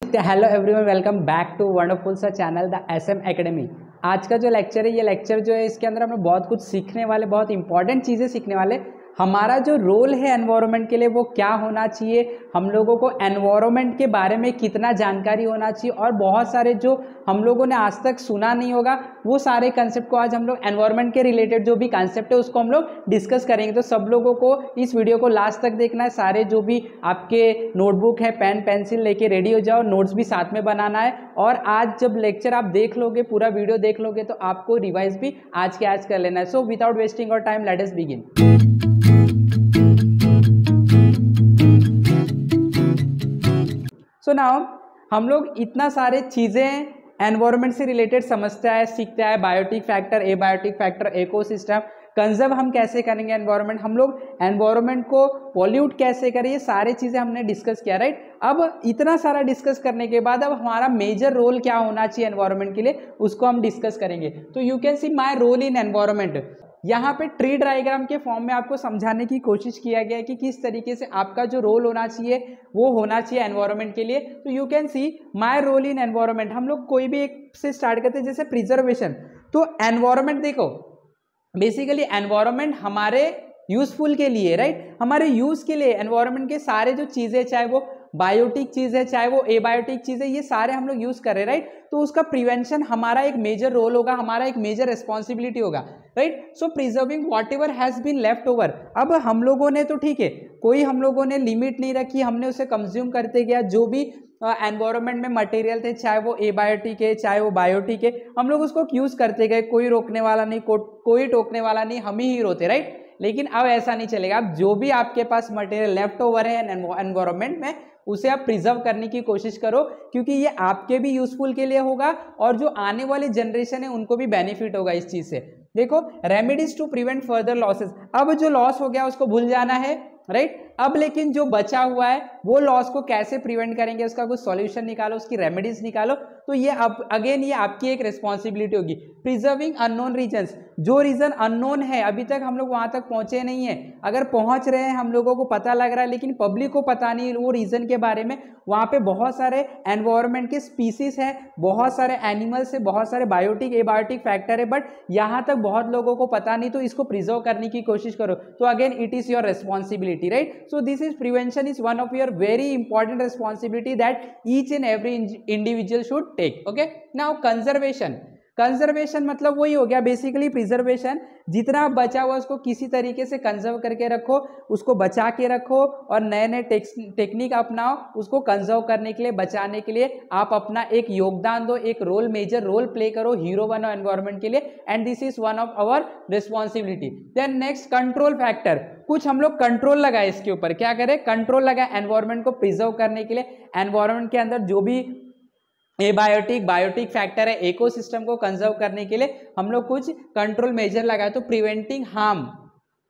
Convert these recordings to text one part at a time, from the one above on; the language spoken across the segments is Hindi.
Hello everyone, welcome back to wonderful सा चैनल द SM एकेडमी। आज का जो लेक्चर है, ये लेक्चर जो है इसके अंदर हम लोग बहुत कुछ सीखने वाले, बहुत इंपॉर्टेंट चीज़ें सीखने वाले। हमारा जो रोल है एनवायरनमेंट के लिए वो क्या होना चाहिए, हम लोगों को एनवायरनमेंट के बारे में कितना जानकारी होना चाहिए, और बहुत सारे जो हम लोगों ने आज तक सुना नहीं होगा वो सारे कंसेप्ट को आज हम लोग एनवायरनमेंट के रिलेटेड जो भी कंसेप्ट है उसको हम लोग डिस्कस करेंगे। तो सब लोगों को इस वीडियो को लास्ट तक देखना है। सारे जो भी आपके नोटबुक है, पेन पेंसिल लेके रेडी हो जाओ, नोट्स भी साथ में बनाना है। और आज जब लेक्चर आप देख लोगे, पूरा वीडियो देख लोगे, तो आपको रिवाइज भी आज के आज कर लेना है। सो विदाउट वेस्टिंग और time, let us begin. So now हम लोग इतना सारे चीज़ें एनवायरनमेंट से रिलेटेड समझते आए, सीखते आए। Biotic factor, abiotic factor, ecosystem, conserve हम कैसे करेंगे एनवायरनमेंट, हम लोग एनवायरनमेंट को पॉल्यूट कैसे करें, ये सारे चीज़ें हमने डिस्कस किया, राइट। अब इतना सारा डिस्कस करने के बाद अब हमारा मेजर रोल क्या होना चाहिए एनवायरनमेंट के लिए, उसको हम डिस्कस करेंगे। तो you can see my role in environment. यहाँ पे ट्री डायग्राम के फॉर्म में आपको समझाने की कोशिश किया गया है कि किस तरीके से आपका जो रोल होना चाहिए वो होना चाहिए एनवायरनमेंट के लिए। तो you can see my role in environment. हम लोग कोई भी एक से स्टार्ट करते हैं, जैसे प्रिजर्वेशन। तो एनवायरनमेंट देखो, बेसिकली एनवायरनमेंट हमारे यूजफुल के लिए, राइट, हमारे यूज के लिए एनवायरनमेंट के सारे जो चीज़ें, चाहे वो बायोटिक चीज़ है चाहे वो एबायोटिक चीज़ है, ये सारे हम लोग यूज कर रहे हैं, राइट। तो उसका प्रिवेंशन हमारा एक मेजर रोल होगा, हमारा एक मेजर रिस्पॉन्सिबिलिटी होगा, right. So preserving whatever has been left over. अब हम लोगों ने तो ठीक है, कोई हम लोगों ने लिमिट नहीं रखी, हमने उसे कंज्यूम करते गया। जो भी एनवायरनमेंट में मटेरियल थे, चाहे वो एबायोटिक है चाहे वो बायोटिक है, हम लोग उसको यूज करते गए। कोई रोकने वाला नहीं, कोई टोकने वाला नहीं, हम ही रोते, राइट। लेकिन अब ऐसा नहीं चलेगा। अब जो भी आपके पास मटेरियल लेफ्ट ओवर है एनवायरनमेंट में, उसे आप प्रिजर्व करने की कोशिश करो, क्योंकि ये आपके भी यूजफुल के लिए होगा और जो आने वाली जनरेशन है उनको भी बेनिफिट होगा इस चीज से। देखो, remedies to prevent further losses. अब जो लॉस हो गया उसको भूल जाना है, राइट। अब लेकिन जो बचा हुआ है वो लॉस को कैसे प्रिवेंट करेंगे, उसका कुछ सॉल्यूशन निकालो, उसकी रेमेडीज निकालो। तो ये अब अगेन ये आपकी एक रिस्पॉन्सिबिलिटी होगी। Preserving unknown reasons. जो रीजन अननोन है, अभी तक हम लोग वहां तक पहुंचे नहीं है, अगर पहुंच रहे हैं, हम लोगों को पता लग रहा है लेकिन पब्लिक को पता नहीं वो रीजन के बारे में। वहां पे बहुत सारे एनवायरनमेंट के स्पीसीज है, बहुत सारे एनिमल्स है, बहुत सारे बायोटिक एबायोटिक फैक्टर है, बट यहाँ तक बहुत लोगों को पता नहीं। तो इसको प्रिजर्व करने की कोशिश करो। तो again it is your responsibility, right. So this is prevention is one of your very important responsibility that each and every individual should take. Okay, now conservation. Conservation मतलब वही हो गया बेसिकली प्रिजर्वेशन। जितना बचा हुआ उसको किसी तरीके से कंजर्व करके रखो, उसको बचा के रखो और नए नए टेक्निक अपनाओ उसको कंजर्व करने के लिए, बचाने के लिए। आप अपना एक योगदान दो, एक रोल, मेजर रोल प्ले करो, हीरो बनो एनवायरनमेंट के लिए। And this is one of our responsibility. Then next, control factor. कुछ हम लोग कंट्रोल लगाए इसके ऊपर। क्या करें? कंट्रोल लगाए एनवायरनमेंट को प्रिजर्व करने के लिए। एनवायरनमेंट के अंदर जो भी एबायोटिक बायोटिक फैक्टर है, इकोसिस्टम को कंजर्व करने के लिए हम लोग कुछ कंट्रोल मेजर लगाए। तो प्रिवेंटिंग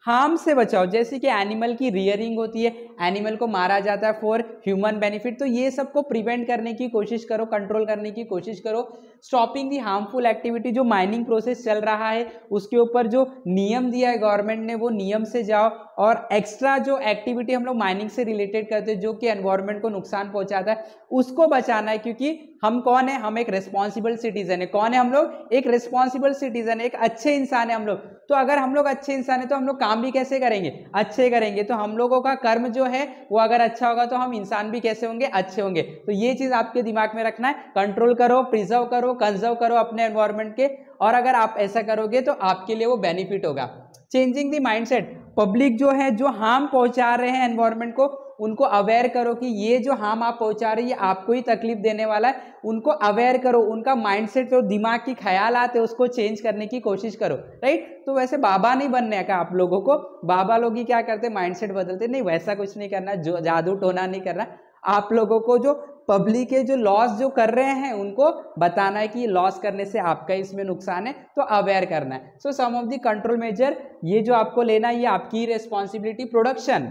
हार्म से बचाओ। जैसे कि एनिमल की रियरिंग होती है, एनिमल को मारा जाता है फॉर ह्यूमन बेनिफिट, तो ये सबको प्रिवेंट करने की कोशिश करो, कंट्रोल करने की कोशिश करो। स्टॉपिंग दी हार्मफुल एक्टिविटी। जो माइनिंग प्रोसेस चल रहा है उसके ऊपर जो नियम दिया है गवर्नमेंट ने, वो नियम से जाओ। और एक्स्ट्रा जो एक्टिविटी हम लोग माइनिंग से रिलेटेड करते हैं जो कि एनवायरनमेंट को नुकसान पहुंचाता है, उसको बचाना है। क्योंकि हम कौन है? हम एक रिस्पॉन्सिबल सिटीजन है। कौन है हम लोग? एक रिस्पॉन्सिबल सिटीजन, एक अच्छे इंसान है हम लोग। तो अगर हम लोग अच्छे इंसान है तो हम लोग काम भी कैसे करेंगे? अच्छे करेंगे। तो हम लोगों का कर्म जो है वो अगर अच्छा होगा तो हम इंसान भी कैसे होंगे? अच्छे होंगे। तो ये चीज आपके दिमाग में रखना है। कंट्रोल करो, प्रिजर्व करो, कंजर्व करो अपने एनवायरनमेंट के, और अगर आप ऐसा करोगे तो आपके लिए वो बेनिफिट होगा। Changing the mindset. पब्लिक जो है, जो हार्म पहुंचा रहे हैं एनवायरनमेंट को, उनको अवेयर करो कि ये जो हार्म आप पहुंचा रहे हैं ये आपको ही तकलीफ देने वाला है। उनको अवेयर करो, उनका माइंडसेट जो दिमाग की ख्यालात है उसको चेंज करने की कोशिश करो, राइट। तो वैसे बाबा नहीं बनने का आप लोगों को। बाबा लोग ही क्या करते? माइंडसेट बदलते। नहीं, वैसा कुछ नहीं करना, जो जादू टोना नहीं करना। आप लोगों को जो पब्लिक के जो लॉस जो कर रहे हैं उनको बताना है कि लॉस करने से आपका इसमें नुकसान है, तो अवेयर करना है। सो सम ऑफ द कंट्रोल मेजर ये जो आपको लेना है, ये आपकी रिस्पॉन्सिबिलिटी। प्रोडक्शन।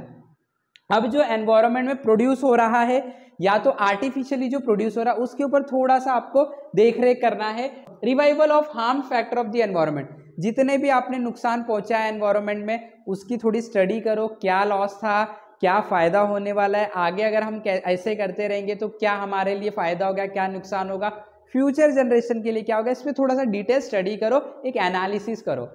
अब जो एनवायरनमेंट में प्रोड्यूस हो रहा है, या तो आर्टिफिशियली जो प्रोड्यूस हो रहा है, उसके ऊपर थोड़ा सा आपको देख रेख करना है। Revival of harm factor of the environment. जितने भी आपने नुकसान पहुंचा है एनवायरनमेंट में, उसकी थोड़ी स्टडी करो। क्या लॉस था, क्या फ़ायदा होने वाला है, आगे अगर हम ऐसे करते रहेंगे तो क्या हमारे लिए फ़ायदा होगा, क्या नुकसान होगा, फ्यूचर जनरेशन के लिए क्या होगा, इस पर थोड़ा सा डिटेल स्टडी करो, एक एनालिसिस करो।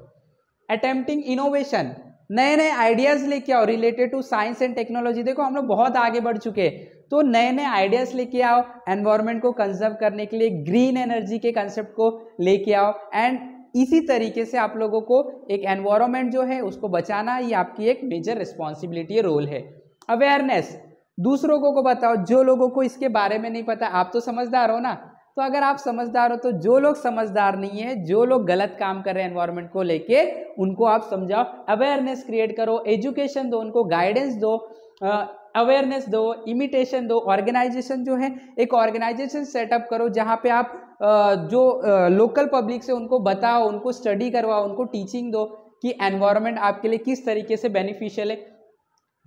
अटेम्प्टिंग इनोवेशन, नए नए आइडियाज़ लेके आओ related to science and technology. देखो हम लोग बहुत आगे बढ़ चुके हैं, तो नए नए आइडियाज़ लेके आओ, एनवायरनमेंट को कंजर्व करने के लिए ग्रीन एनर्जी के कंसेप्ट को लेके आओ। एंड इसी तरीके से आप लोगों को एक एनवायरनमेंट जो है उसको बचाना, ये आपकी एक मेजर रिस्पॉन्सिबिलिटी रोल है। अवेयरनेस, दूसरों को बताओ, जो लोगों को इसके बारे में नहीं पता, आप तो समझदार हो ना, तो अगर आप समझदार हो तो जो लोग समझदार नहीं है, जो लोग गलत काम कर रहे हैं एनवायरनमेंट को लेके, उनको आप समझाओ, अवेयरनेस क्रिएट करो, एजुकेशन दो, उनको गाइडेंस दो, अवेयरनेस दो, इमिटेशन दो। ऑर्गेनाइजेशन जो है, एक ऑर्गेनाइजेशन सेटअप करो जहाँ पे आप जो लोकल पब्लिक से उनको बताओ, उनको स्टडी करवाओ, उनको टीचिंग दो कि एनवायरनमेंट आपके लिए किस तरीके से बेनिफिशियल है।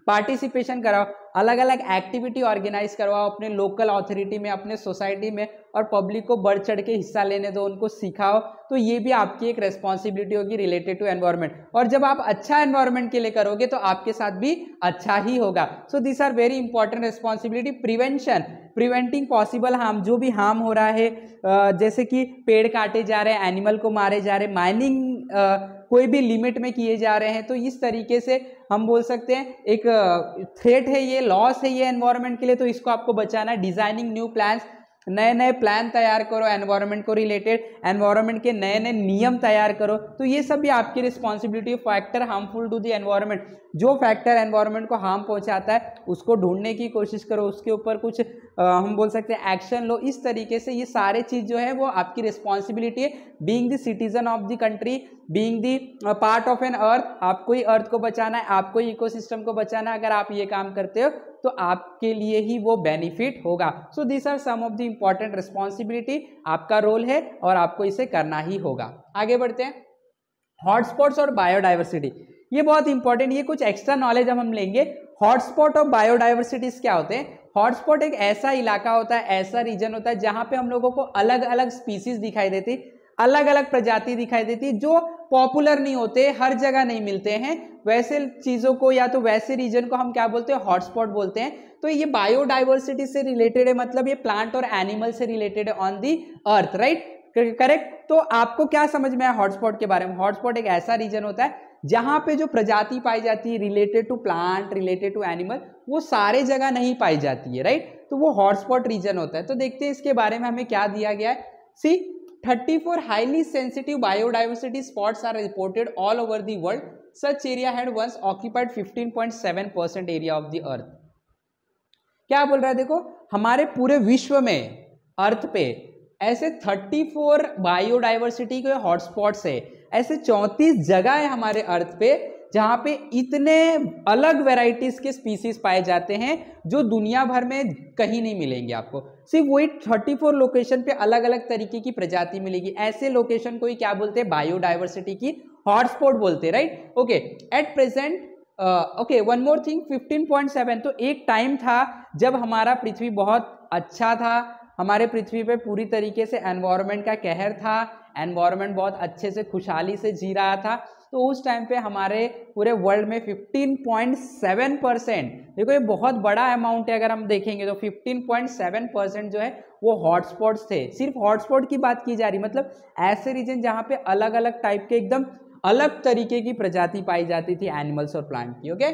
पार्टिसिपेशन कराओ, अलग अलग एक्टिविटी ऑर्गेनाइज करवाओ अपने लोकल अथॉरिटी में, अपने सोसाइटी में, और पब्लिक को बढ़ चढ़ के हिस्सा लेने दो, उनको सिखाओ। तो ये भी आपकी एक रेस्पॉन्सिबिलिटी होगी रिलेटेड टू एनवायरनमेंट। और जब आप अच्छा एनवायरनमेंट के लिए करोगे तो आपके साथ भी अच्छा ही होगा। So this are very important responsibility. Prevention, preventing possible harm, जो भी हार्म हो रहा है, जैसे कि पेड़ काटे जा रहे हैं, एनिमल को मारे जा रहे हैं, माइनिंग कोई भी लिमिट में किए जा रहे हैं, तो इस तरीके से हम बोल सकते हैं एक थ्रेट है, ये लॉस है ये एनवायरनमेंट के लिए, तो इसको आपको बचाना है। डिजाइनिंग न्यू प्लान्स, नए नए प्लान तैयार करो एनवायरनमेंट को रिलेटेड, एनवायरनमेंट के नए नए नियम तैयार करो। तो ये सब भी आपकी responsibility. Factor harmful to the environment, जो फैक्टर एनवायरनमेंट को हार्म पहुंचाता है उसको ढूंढने की कोशिश करो, उसके ऊपर कुछ हम बोल सकते हैं एक्शन लो। इस तरीके से ये सारे चीज जो है वो आपकी रिस्पॉन्सिबिलिटी है। Being the citizen of the country, being the part of an earth, आपको ही अर्थ को बचाना है, आपको ही इकोसिस्टम को बचाना है। अगर आप ये काम करते हो तो आपके लिए ही वो बेनिफिट होगा। So this are some of the important responsibility, आपका रोल है और आपको इसे करना ही होगा। आगे बढ़ते हैं। हॉटस्पॉट्स और बायोडाइवर्सिटी, ये बहुत इंपॉर्टेंट, ये कुछ एक्स्ट्रा नॉलेज हम लेंगे। हॉटस्पॉट और बायोडाइवर्सिटीज क्या होते हैं? हॉटस्पॉट एक ऐसा इलाका होता है, ऐसा रीजन होता है जहां पे हम लोगों को अलग अलग स्पीसीज दिखाई देती, अलग अलग प्रजाति दिखाई देती, जो पॉपुलर नहीं होते, हर जगह नहीं मिलते हैं। वैसे चीजों को या तो वैसे रीजन को हम क्या बोलते हैं? हॉटस्पॉट बोलते हैं। तो ये बायोडाइवर्सिटी से रिलेटेड है, मतलब ये प्लांट और एनिमल से रिलेटेड है on the earth, right? Correct. तो आपको क्या समझ में आया हॉटस्पॉट के बारे में? हॉटस्पॉट एक ऐसा रीजन होता है जहां पे जो प्रजाति पाई जाती है related to plant, related to animal, वो सारे जगह नहीं पाई जाती है, राइट? तो वो हॉटस्पॉट रीजन होता है। तो देखते हैं इसके बारे में हमें क्या दिया गया है। सी 34 highly sensitive biodiversity spots are reported all over the world. Such area had once occupied 15.7% area of the earth. क्या बोल रहा है? देखो, हमारे पूरे विश्व में अर्थ पे ऐसे 34 बायोडाइवर्सिटी के हॉटस्पॉट्स है, ऐसे 34 जगह है हमारे अर्थ पे जहां पे इतने अलग वैरायटीज के स्पीसीज पाए जाते हैं जो दुनिया भर में कहीं नहीं मिलेंगे आपको। सिर्फ वही 34 लोकेशन पे अलग अलग तरीके की प्रजाति मिलेगी। ऐसे लोकेशन को ही क्या बोलते हैं? बायोडाइवर्सिटी की हॉटस्पॉट बोलते हैं, right? Okay, at present okay, one more thing, 15.7, तो एक टाइम था जब हमारा पृथ्वी बहुत अच्छा था, हमारे पृथ्वी पे पूरी तरीके से एनवायरनमेंट का कहर था, एनवायरनमेंट बहुत अच्छे से खुशहाली से जी रहा था। तो उस टाइम पे हमारे पूरे वर्ल्ड में 15.7%, देखो ये बहुत बड़ा अमाउंट है, अगर हम देखेंगे तो 15.7% जो है वो हॉटस्पॉट्स थे। सिर्फ हॉटस्पॉट की बात की जा रही, मतलब ऐसे रीजन जहाँ पे अलग अलग टाइप के एकदम अलग तरीके की प्रजाति पाई जाती थी एनिमल्स और प्लांट की। Okay,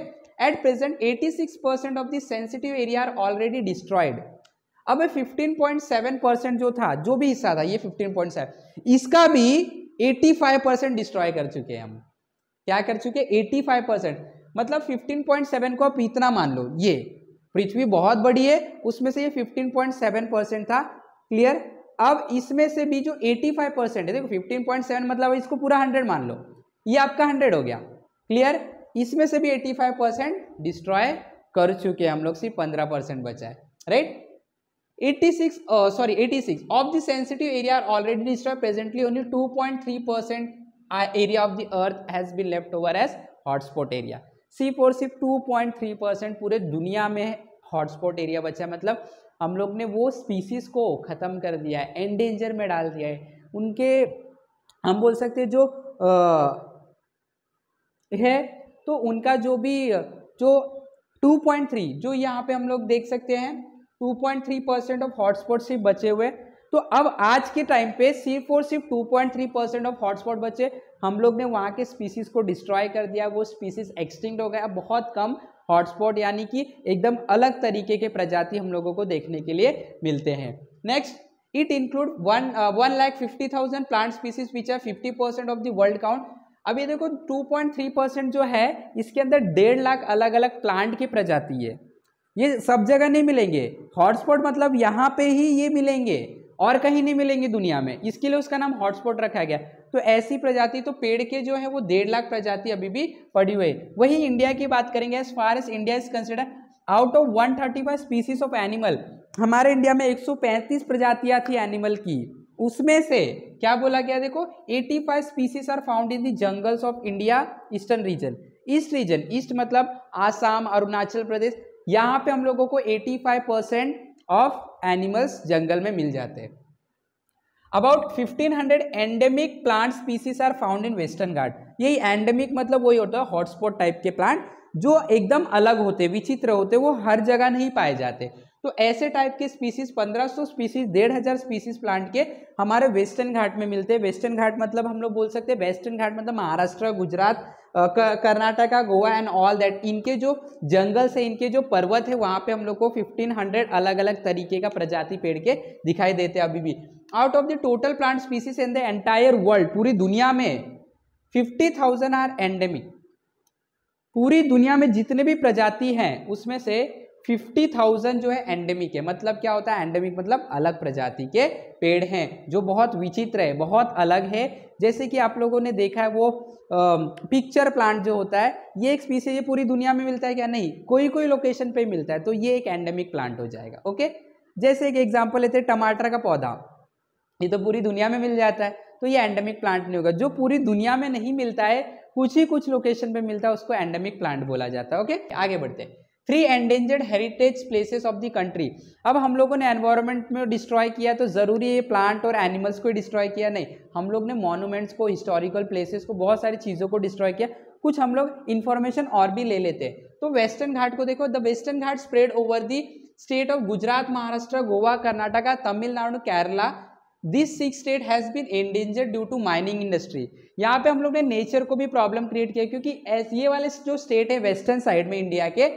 at present 86% of the sensitive area are already destroyed. अब 15.7% जो था, जो भी हिस्सा था, ये 15.7, इसका भी 85% डिस्ट्रॉय कर चुके हैं हम। क्या कर चुके? 85%। मतलब 15.7 को आप इतना मान लो, ये पृथ्वी बहुत बड़ी है, उसमें से ये 15.7% था। क्लियर? अब इसमें से भी जो 85% है, देखो 15.7 मतलब इसको पूरा 100 मान लो, ये आपका 100 हो गया। क्लियर? इसमें से भी 85% डिस्ट्रॉय कर चुके हैं हम लोग, सिर्फ 15% बचा है, right? 86 of the sensitive area are already destroyed. Presently only 2.3% area of the earth has been left over as hotspot area. सिर्फ 2.3% पूरे दुनिया में हॉटस्पॉट एरिया बचा है। मतलब हम लोग ने वो स्पीसीज को खत्म कर दिया है, एंडेंजर में डाल दिया है। उनके हम बोल सकते हैं जो है, तो उनका जो भी जो 2.3 जो यहाँ पे हम लोग देख सकते हैं 2.3% ऑफ हॉटस्पॉट सिर्फ बचे हुए। तो अब आज के टाइम पे सिर्फ और सिर्फ 2.3% ऑफ हॉटस्पॉट बचे, हम लोग ने वहाँ के स्पीसीज को डिस्ट्रॉय कर दिया, वो स्पीसीज एक्सटिंक्ट हो गया। अब बहुत कम हॉटस्पॉट यानी कि एकदम अलग तरीके के प्रजाति हम लोगों को देखने के लिए मिलते हैं। Next, it include 1,50,000 plant species which are 50% of the world count. अब ये देखो 2.3% जो है इसके अंदर 1.5 लाख अलग अलग प्लांट की प्रजाति है। ये सब जगह नहीं मिलेंगे, हॉटस्पॉट मतलब यहाँ पे ही ये मिलेंगे और कहीं नहीं मिलेंगे दुनिया में, इसके लिए उसका नाम हॉटस्पॉट रखा गया। तो ऐसी प्रजाति, तो पेड़ के जो है वो 1.5 लाख प्रजाति अभी भी पड़ी हुई है। वही इंडिया की बात करेंगे, as far as India is consider, out of 135 species of animal, हमारे इंडिया में 135 प्रजातियां थी एनिमल की, उसमें से क्या बोला गया, देखो 85 species are found in the jungles of India eastern region. East region, east मतलब आसाम, अरुणाचल प्रदेश, यहाँ पे हम लोगों को 85% ऑफ एनिमल्स जंगल में मिल जाते हैं। About 1500 endemic plant species are found in Western Ghat. यही एंडेमिक मतलब वही होता है हॉटस्पॉट टाइप के प्लांट जो एकदम अलग होते, विचित्र होते, वो हर जगह नहीं पाए जाते। तो ऐसे टाइप के स्पीसीज 1500 स्पीसीज 1500 स्पीसीज प्लांट के हमारे वेस्टर्न घाट में मिलते हैं। वेस्टर्न घाट मतलब हम लोग बोल सकते हैं, वेस्टर्न घाट मतलब Maharashtra, Gujarat, Karnataka, Goa and all that, इनके जो जंगल से, इनके जो पर्वत है वहाँ पे हम लोग को 1500 अलग अलग तरीके का प्रजाति पेड़ के दिखाई देते हैं अभी भी। Out of the total plant species in the entire world, पूरी दुनिया में 50,000 आर एंडेमिक। पूरी दुनिया में जितने भी प्रजाति हैं उसमें से 50,000 जो है एंडेमिक है। मतलब क्या होता है एंडेमिक, मतलब अलग प्रजाति के पेड़ हैं जो बहुत विचित्र है, बहुत अलग है। जैसे कि आप लोगों ने देखा है वो पिक्चर प्लांट जो होता है, ये एक स्पीसीज ये पूरी दुनिया में मिलता है क्या, नहीं, कोई कोई लोकेशन पे मिलता है, तो ये एक एंडेमिक प्लांट हो जाएगा। ओके, जैसे एक एग्जांपल लेते हैं टमाटर का पौधा, ये तो पूरी दुनिया में मिल जाता है, तो ये एंडेमिक प्लांट नहीं होगा। जो पूरी दुनिया में नहीं मिलता है, कुछ ही कुछ लोकेशन पे मिलता है, उसको एंडेमिक प्लांट बोला जाता है। ओके, आगे बढ़ते हैं। 3 endangered heritage places of the country. अब हम लोगों ने एनवायरनमेंट में डिस्ट्रॉय किया तो जरूरी है प्लांट और एनिमल्स को डिस्ट्रॉय किया, नहीं, हम लोग ने मॉन्यूमेंट्स को, हिस्टोरिकल प्लेसेस को, बहुत सारी चीज़ों को डिस्ट्रॉय किया। कुछ हम लोग इन्फॉर्मेशन और भी ले लेते हैं। तो वेस्टर्न घाट को देखो, the western Ghat spread over the state of Gujarat, Maharashtra, Goa, Karnataka, Tamil Nadu, Kerala. This 6 state has been endangered due to mining industry. यहाँ पे हम लोग ने नेचर को भी प्रॉब्लम क्रिएट किया, क्योंकि ये वाले जो स्टेट है वेस्टर्न साइड में इंडिया के,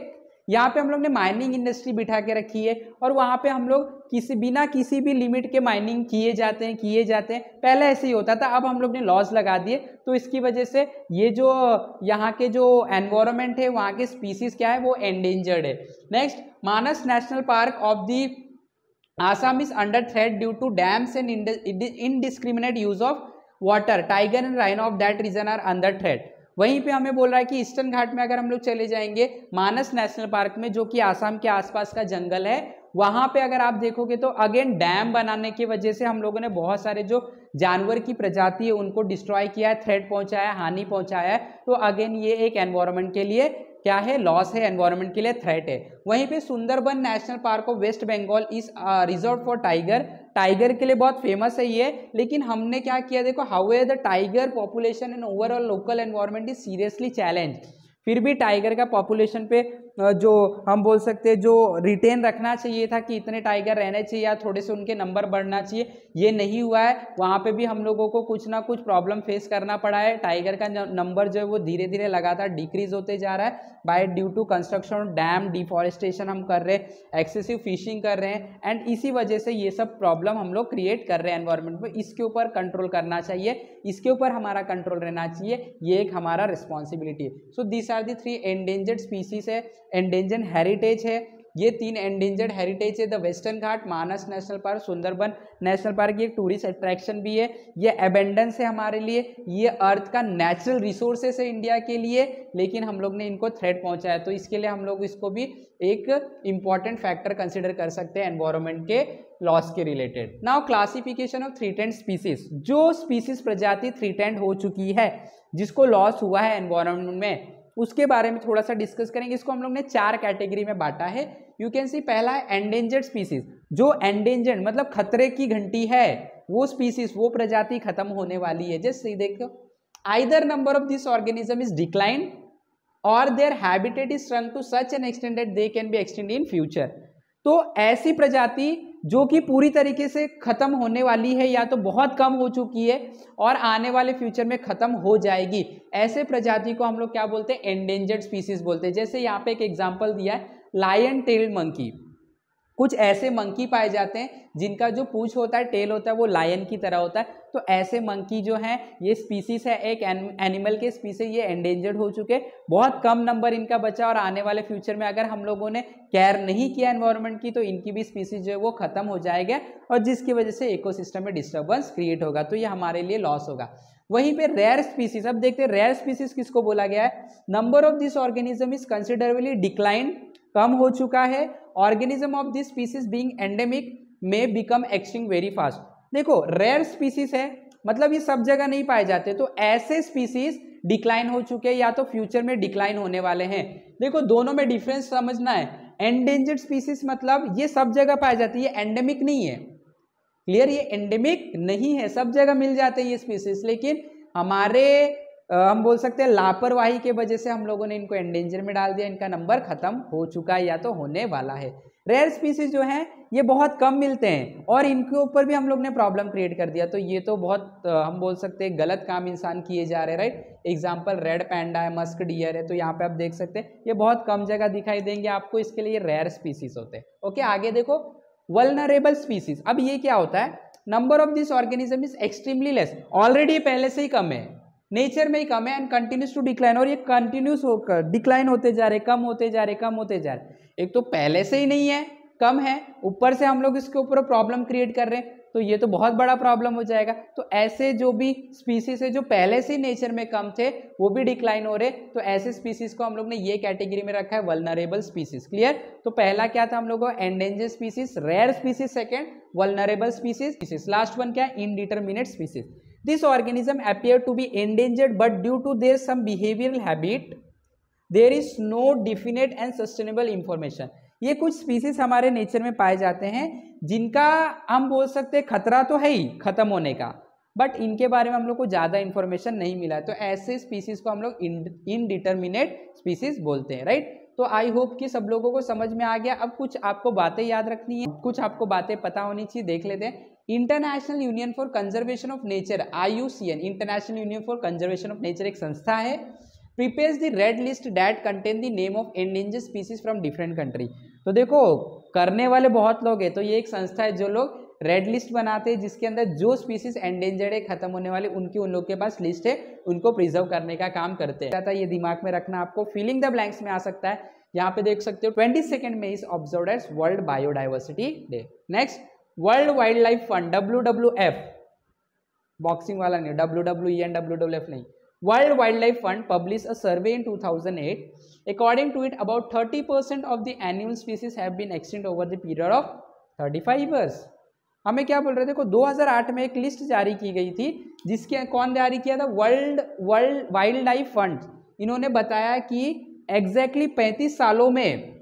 यहाँ पे हम लोग ने माइनिंग इंडस्ट्री बिठा के रखी है और वहाँ पे हम लोग बिना किसी भी लिमिट के माइनिंग किए जाते हैं। पहले ऐसे ही होता था, अब हम लोग ने लॉज लगा दिए, तो इसकी वजह से ये जो यहाँ के जो एनवायरनमेंट है, वहाँ के स्पीसीज क्या है, वो एंडेंजर्ड है। Next, Manas national park of the Assam is under threat due to dams and indiscriminate use of water. Tiger and rhino of that region are under threat. वहीं पे हमें बोल रहा है कि ईस्टर्न घाट में अगर हम लोग चले जाएंगे मानस नेशनल पार्क में, जो कि आसाम के आसपास का जंगल है, वहां पे अगर आप देखोगे तो अगेन डैम बनाने की वजह से हम लोगों ने बहुत सारे जो जानवर की प्रजाति है उनको डिस्ट्रॉय किया है, थ्रेट पहुंचाया है, हानि पहुंचाया है। तो अगेन ये एक एनवायरनमेंट के लिए क्या है, लॉस है, एनवायरनमेंट के लिए थ्रेट है। वहीं पे Sundarban national park of west Bengal is reserve for tiger. Tiger के लिए बहुत फेमस है ये, लेकिन हमने क्या किया, देखो however the tiger population and overall local environment is seriously challenge. फिर भी टाइगर का पॉपुलेशन पे जो हम बोल सकते हैं जो रिटेन रखना चाहिए था कि इतने टाइगर रहने चाहिए या थोड़े से उनके नंबर बढ़ना चाहिए, ये नहीं हुआ है। वहाँ पे भी हम लोगों को कुछ ना कुछ प्रॉब्लम फेस करना पड़ा है। टाइगर का नंबर जो है वो धीरे धीरे लगातार डिक्रीज होते जा रहा है by due to construction dam, deforestation हम कर रहे हैं, एक्सेसिव फिशिंग कर रहे हैं, एंड इसी वजह से ये सब प्रॉब्लम हम लोग क्रिएट कर रहे हैं एनवायरनमेंट में। इसके ऊपर कंट्रोल करना चाहिए, इसके ऊपर हमारा कंट्रोल रहना चाहिए, ये एक हमारा रिस्पॉन्सिबिलिटी है। So this are the 3 endangered species है, एंडेंजर्ड हेरिटेज है। ये 3 एंडेंजर्ड हेरिटेज है, the western Ghat, Manas national park, Sundarban national park. ये एक टूरिस्ट अट्रैक्शन भी है, ये एबेंडेंस है हमारे लिए, ये अर्थ का नेचुरल रिसोर्सेस है इंडिया के लिए, लेकिन हम लोग ने इनको थ्रेट पहुंचाया, तो इसके लिए हम लोग इसको भी एक इंपॉर्टेंट फैक्टर कंसिडर कर सकते हैं एनवायरनमेंट के लॉस के related. Now classification of threatened species. जो स्पीसीज प्रजाति थ्रेटेंड हो चुकी है, जिसको लॉस हुआ है एनवायरनमेंट में, उसके बारे में थोड़ा सा डिस्कस करेंगे। इसको हम लोग ने 4 कैटेगरी में बांटा है। यू कैन सी, पहला है एंडेंजर्ड स्पीसीज। जो एंडेंजर्ड मतलब खतरे की घंटी है, वो स्पीसीज, वो प्रजाति खत्म होने वाली है। जैसे देखो, either number of this organism is decline और their habitat is shrunk to such an extent that they can be extend in future. तो ऐसी प्रजाति जो कि पूरी तरीके से खत्म होने वाली है या तो बहुत कम हो चुकी है और आने वाले फ्यूचर में खत्म हो जाएगी, ऐसे प्रजाति को हम लोग क्या बोलते हैं, एंडेंजर्ड स्पीसीज बोलते हैं। जैसे यहाँ पे एक एग्जांपल दिया है लायन टेल्ड मंकी। कुछ ऐसे मंकी पाए जाते हैं जिनका जो पूंछ होता है, टेल होता है, वो लायन की तरह होता है। तो ऐसे मंकी जो हैं ये स्पीसीज है, एक एनिमल के स्पीसीज, ये एंडेंजर्ड हो चुके, बहुत कम नंबर इनका बचा और आने वाले फ्यूचर में अगर हम लोगों ने केयर नहीं किया एनवायरनमेंट की तो इनकी भी स्पीसीज जो है वो खत्म हो जाएगा और जिसकी वजह से इकोसिस्टम में डिस्टर्बेंस क्रिएट होगा, तो ये हमारे लिए लॉस होगा। वहीं पे रेयर स्पीसीज, अब देखते हैं रेयर स्पीसीज किसको बोला गया है। Number of this organism is considerably decline, कम हो चुका है। Organism of this species being endemic may become extinct very fast. देखो रेयर स्पीसीज है मतलब ये सब जगह नहीं पाए जाते, तो ऐसे स्पीसीज डिक्लाइन हो चुके हैं या तो फ्यूचर में डिक्लाइन होने वाले हैं। देखो दोनों में डिफरेंस समझना है। एंडेंजर्ड स्पीसीज मतलब ये सब जगह पाए जाती है, एंडेमिक नहीं है। क्लियर, ये एंडेमिक नहीं है, सब जगह मिल जाते हैं ये स्पीसीज, लेकिन हमारे हम बोल सकते हैं लापरवाही के वजह से हम लोगों ने इनको एंडेंजर में डाल दिया, इनका नंबर खत्म हो चुका है या तो होने वाला है। रेयर स्पीसीज जो हैं ये बहुत कम मिलते हैं और इनके ऊपर भी हम लोग ने प्रॉब्लम क्रिएट कर दिया, तो ये तो बहुत हम बोल सकते हैं गलत काम इंसान किए जा रहे हैं, राइट। एग्जाम्पल रेड पैंडा है, मस्क डियर है, तो यहाँ पे आप देख सकते हैं ये बहुत कम जगह दिखाई देंगे आपको, इसके लिए रेयर स्पीसीज होते हैं। ओके, आगे देखो वल्नरेबल स्पीसीज। अब ये क्या होता है, number of this organism is extremely less, already पहले से ही कम है, नेचर में ही कम है, एंड कंटिन्यूस टू डिक्लाइन, और ये कंटिन्यूस होकर डिक्लाइन होते जा रहे, कम होते जा रहे, कम होते जा रहे। एक तो पहले से ही नहीं है, कम है, ऊपर से हम लोग इसके ऊपर प्रॉब्लम क्रिएट कर रहे हैं, तो ये तो बहुत बड़ा प्रॉब्लम हो जाएगा। तो ऐसे जो भी स्पीसीज है जो पहले से ही नेचर में कम थे वो भी डिक्लाइन हो रहे, तो ऐसे स्पीसीज को हम लोग ने ये कैटेगरी में रखा है वल्नरेबल स्पीसीज। क्लियर, तो पहला क्या था हम लोग को, endangered species, rare species second, vulnerable species, last one क्या है, indeterminate species. This organism appear to be endangered, but due to their some behavioral habit, there is no definite and sustainable information. ये कुछ स्पीसीज हमारे नेचर में पाए जाते हैं जिनका हम बोल सकते हैं खतरा तो है ही खत्म होने का, बट इनके बारे में हम लोग को ज्यादा इंफॉर्मेशन नहीं मिला, तो ऐसे स्पीसीज को हम लोग इनडिटरमिनेट स्पीसीज बोलते हैं, राइट। तो आई होप कि सब लोगों को समझ में आ गया। अब कुछ आपको बातें याद रखनी है, कुछ आपको बातें पता होनी चाहिए, देख लेते हैं। International union for conservation of nature, IUCN, international union for conservation of nature एक संस्था है, prepares the red list that contain the name of endangered species from different country. तो देखो करने वाले बहुत लोग हैं, तो ये एक संस्था है जो लोग रेड लिस्ट बनाते हैं जिसके अंदर जो स्पीसीज एंडेंजर्ड है, खत्म होने वाले, उनकी उन लोग के पास लिस्ट है, उनको प्रिजर्व करने का काम करते हैं। ये दिमाग में रखना आपको, फिलिंग द ब्लैंक्स में आ सकता है। यहाँ पे देख सकते हो 22 May is observed as world biodiversity day. Next, world wild life fund WWF, boxing वाला नहीं, WWEN WWF नहीं, world wild life fund publish a survey in 2008। According to it about 30% of the animal species have been extinct over the period of 35 years. हमें क्या बोल रहे थे, देखो 2008 में एक लिस्ट जारी की गई थी, जिसके कौन जारी किया था, वर्ल्ड वाइल्ड लाइफ फंड। इन्होंने बताया कि एग्जैक्टली 35 सालों में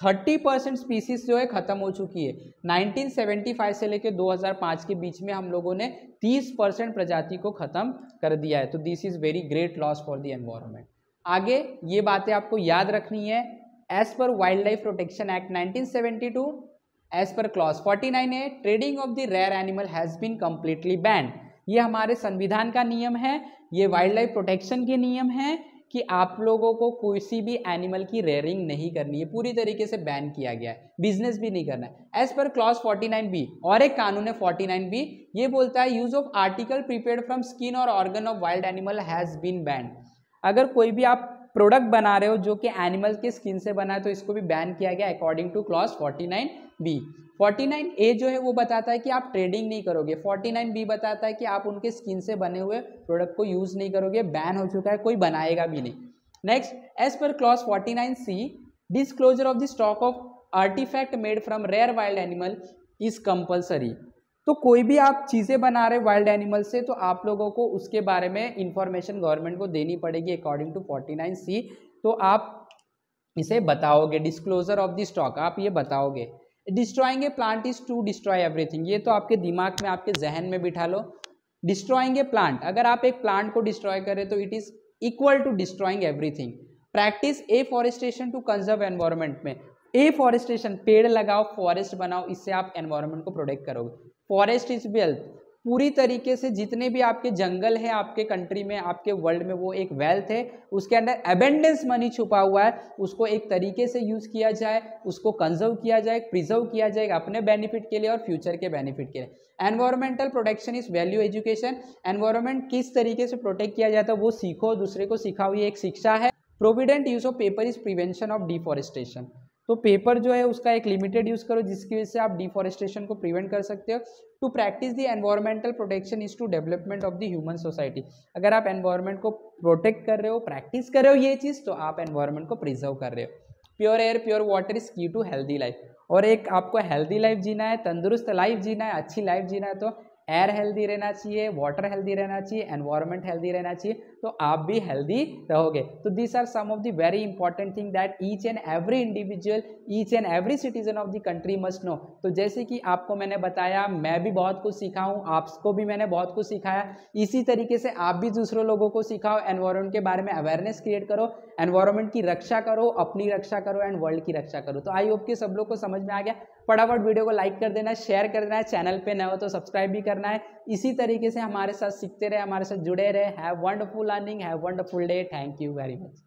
30% स्पीसीज जो है खत्म हो चुकी है। 1975 से लेकर 2005 के बीच में हम लोगों ने 30% प्रजाति को खत्म कर दिया है, तो this is very great loss for the environment. आगे ये बातें आपको याद रखनी है। As per wild life protection act 1972, as per clause 49A, trading of the rare animal has been completely ban. ये हमारे संविधान का नियम है, ये वाइल्ड लाइफ प्रोटेक्शन के नियम है कि आप लोगों को किसी भी एनिमल की रेयरिंग नहीं करनी है, पूरी तरीके से बैन किया गया है, बिजनेस भी नहीं करना है। एज पर क्लॉज 49B, और एक कानून है 49B, ये बोलता है use of article prepared from skin और organ of wild animal has been ban. अगर कोई भी आप प्रोडक्ट बना रहे हो जो कि एनिमल के स्किन से बना है तो इसको भी बैन किया गया according two clause 49B। 49A जो है वो बताता है कि आप ट्रेडिंग नहीं करोगे, 49B बताता है कि आप उनके स्किन से बने हुए प्रोडक्ट को यूज नहीं करोगे, बैन हो चुका है, कोई बनाएगा भी नहीं। Next, as per clause 49C, disclosure of the stock of artifact made from rare wild animal is compulsory. तो कोई भी आप चीज़ें बना रहे वाइल्ड एनिमल से तो आप लोगों को उसके बारे में इंफॉर्मेशन गवर्नमेंट को देनी पड़ेगी अकॉर्डिंग टू 49C। तो आप इसे बताओगे, डिस्क्लोजर ऑफ द स्टॉक आप ये बताओगे। Destroying a plant is to destroy everything, ये तो आपके दिमाग में आपके जहन में बिठा लो। डिस्ट्रॉइंग ए प्लांट, अगर आप एक प्लांट को डिस्ट्रॉय करें तो it is equal to destroying everything. Practice afforestation to conserve environment में एफॉरेस्टेशन, पेड़ लगाओ, फॉरेस्ट बनाओ, इससे आप एनवायरनमेंट को प्रोटेक्ट करोगे। फॉरेस्ट इज वेल्थ, पूरी तरीके से जितने भी आपके जंगल है आपके कंट्री में, आपके वर्ल्ड में, वो एक वेल्थ है, उसके अंदर एबेंडेंस मनी छुपा हुआ है, उसको एक तरीके से यूज किया जाए, उसको कंजर्व किया जाए, प्रिजर्व किया जाए अपने बेनिफिट के लिए और फ्यूचर के बेनिफिट के लिए। Environmental protection is value education, environment किस तरीके से प्रोटेक्ट किया जाता है वो सीखो, दूसरे को सिखाओ, ये एक शिक्षा है। Provident use of paper is prevention of deforestation, तो पेपर जो है उसका एक लिमिटेड यूज करो जिसकी वजह से आप डिफॉरेस्टेशन को प्रिवेंट कर सकते हो। To practice the environmental protection is to development of the human society, अगर आप एनवायरमेंट को प्रोटेक्ट कर रहे हो, प्रैक्टिस कर रहे हो ये चीज़, तो आप एनवायरमेंट को प्रिजर्व कर रहे हो। Pure air pure water is की टू हेल्दी लाइफ, और एक आपको हेल्दी लाइफ जीना है, तंदुरुस्त लाइफ जीना है, अच्छी लाइफ जीना है, तो एयर हेल्दी रहना चाहिए, वाटर हेल्दी रहना चाहिए, एनवायरनमेंट हेल्दी रहना चाहिए, तो आप भी हेल्दी रहोगे। तो this are some of the very important thing that each and every individual, each and every citizen of the country must know. तो जैसे कि आपको मैंने बताया, मैं भी बहुत कुछ सीखा हूँ, आपको भी मैंने बहुत कुछ सिखाया, इसी तरीके से आप भी दूसरों लोगों को सिखाओ, एनवायरनमेंट के बारे में अवेयरनेस क्रिएट करो, एनवायरनमेंट की रक्षा करो, अपनी रक्षा करो एंड वर्ल्ड की रक्षा करो। तो आई होप कि सब लोग को समझ में आ गया। फटाफट वीडियो को लाइक कर देना है, शेयर कर देना है, चैनल पे नए हो तो सब्सक्राइब भी करना है। इसी तरीके से हमारे साथ सीखते रहे, हमारे साथ जुड़े रहे। Have wonderful learning, have wonderful day, thank you very much.